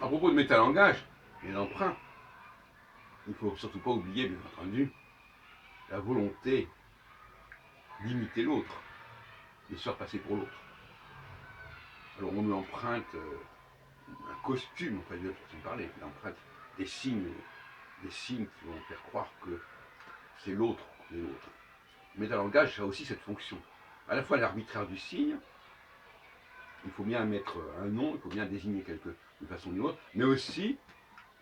propos de métalangage et d'emprunt, il ne faut surtout pas oublier, bien entendu, la volonté d'imiter l'autre, de se faire passer pour l'autre. Alors on lui emprunte un costume, on va dire, pour s'en parler, on emprunte des signes qui vont faire croire que c'est l'autre qui est l'autre. Le métalangage a aussi cette fonction. À la fois l'arbitraire du signe, il faut bien mettre un nom, il faut bien désigner d'une façon ou d'une autre, mais aussi,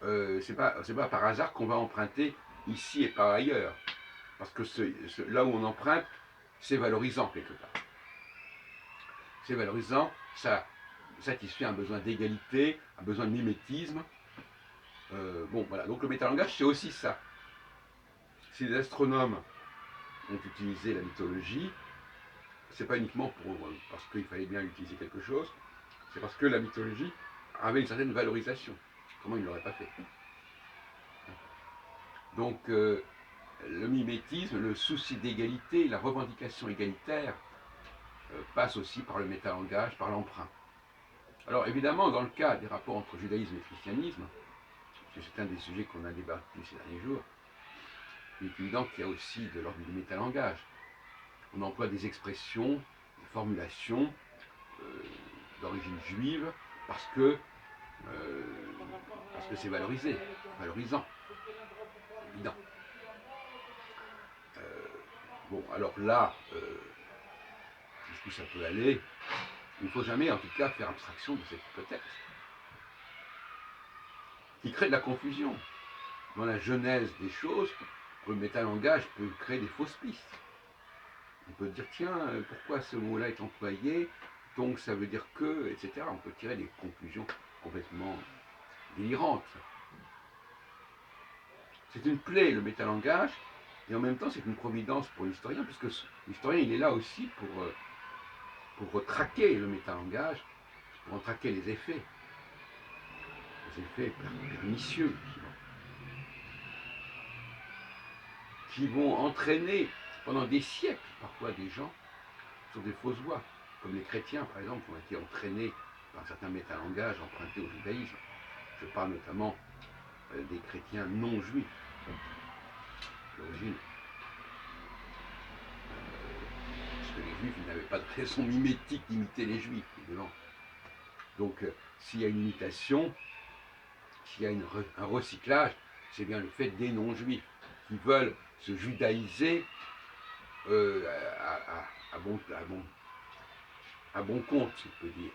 c'est pas par hasard qu'on va emprunter ici et pas ailleurs. Parce que là où on emprunte, c'est valorisant quelque part. C'est valorisant, ça satisfait un besoin d'égalité, un besoin de mimétisme. Bon, voilà. Donc le métalangage, c'est aussi ça. Si les astronomes ont utilisé la mythologie, c'est pas uniquement parce qu'il fallait bien utiliser quelque chose, c'est parce que la mythologie avait une certaine valorisation. Comment ils ne l'auraient pas fait? Donc le mimétisme, le souci d'égalité, la revendication égalitaire passe aussi par le métalangage, par l'emprunt. Alors évidemment, dans le cas des rapports entre judaïsme et christianisme, c'est un des sujets qu'on a débattu ces derniers jours, il est évident qu'il y a aussi de l'ordre du métalangage. On emploie des expressions, des formulations d'origine juive parce que c'est valorisé, valorisant, évident. Bon, alors là, jusqu'où ça peut aller, il ne faut jamais en tout cas faire abstraction de cette hypothèse qui crée de la confusion. Dans la genèse des choses, le métalangage peut créer des fausses pistes. On peut dire, tiens, pourquoi ce mot-là est employé, donc ça veut dire que, etc. On peut tirer des conclusions complètement délirantes. C'est une plaie, le métalangage, et en même temps, c'est une providence pour l'historien, puisque l'historien, il est là aussi pour traquer le métalangage, pour en traquer les effets pernicieux, qui vont entraîner pendant des siècles, parfois, des gens sur des fausses voies, comme les chrétiens, par exemple, qui ont été entraînés par certains métalangages empruntés au judaïsme. Je parle notamment des chrétiens non juifs, d'origine. Parce que les juifs, ils n'avaient pas de raison mimétique d'imiter les juifs, évidemment. Donc, s'il y a une imitation, s'il y a un recyclage, c'est bien le fait des non-juifs qui veulent se judaïser à bon compte, si je peux dire.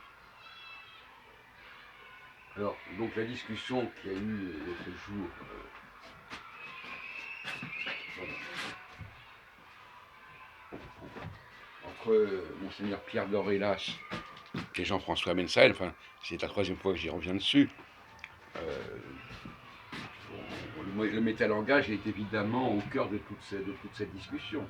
Alors, donc la discussion qu'il y a eu ce jour entre Monseigneur Pierre Doré-Lache et Jean-François Mensaël, enfin, c'est la troisième fois que j'y reviens dessus. Le métalangage est évidemment au cœur de toute cette discussion.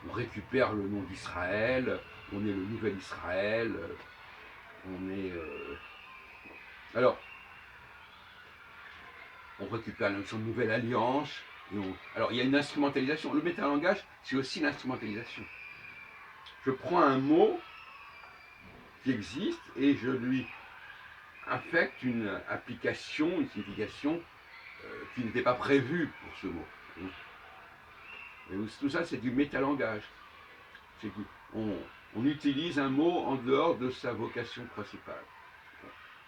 On récupère le nom d'Israël, on est le nouvel Israël, on est... Alors, on récupère la notion de nouvelle alliance. Alors, il y a une instrumentalisation. Le métalangage, c'est aussi l'instrumentalisation. Je prends un mot qui existe et je lui affecte une application, une signification qui n'était pas prévue pour ce mot. Et tout ça, c'est du métalangage. On utilise un mot en dehors de sa vocation principale.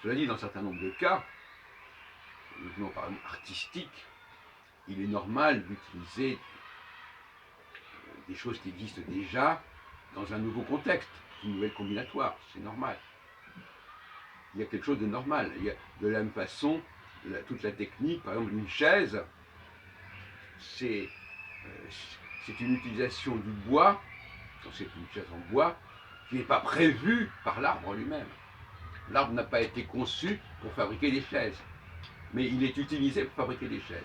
Cela dit, dans un certain nombre de cas, notamment par exemple artistique, il est normal d'utiliser des choses qui existent déjà dans un nouveau contexte, une nouvelle combinatoire, c'est normal. Il y a quelque chose de normal. De la même façon, toute la technique, par exemple une chaise, c'est une utilisation du bois, c'est une chaise en bois, qui n'est pas prévue par l'arbre lui-même. L'arbre n'a pas été conçu pour fabriquer des chaises, mais il est utilisé pour fabriquer des chaises.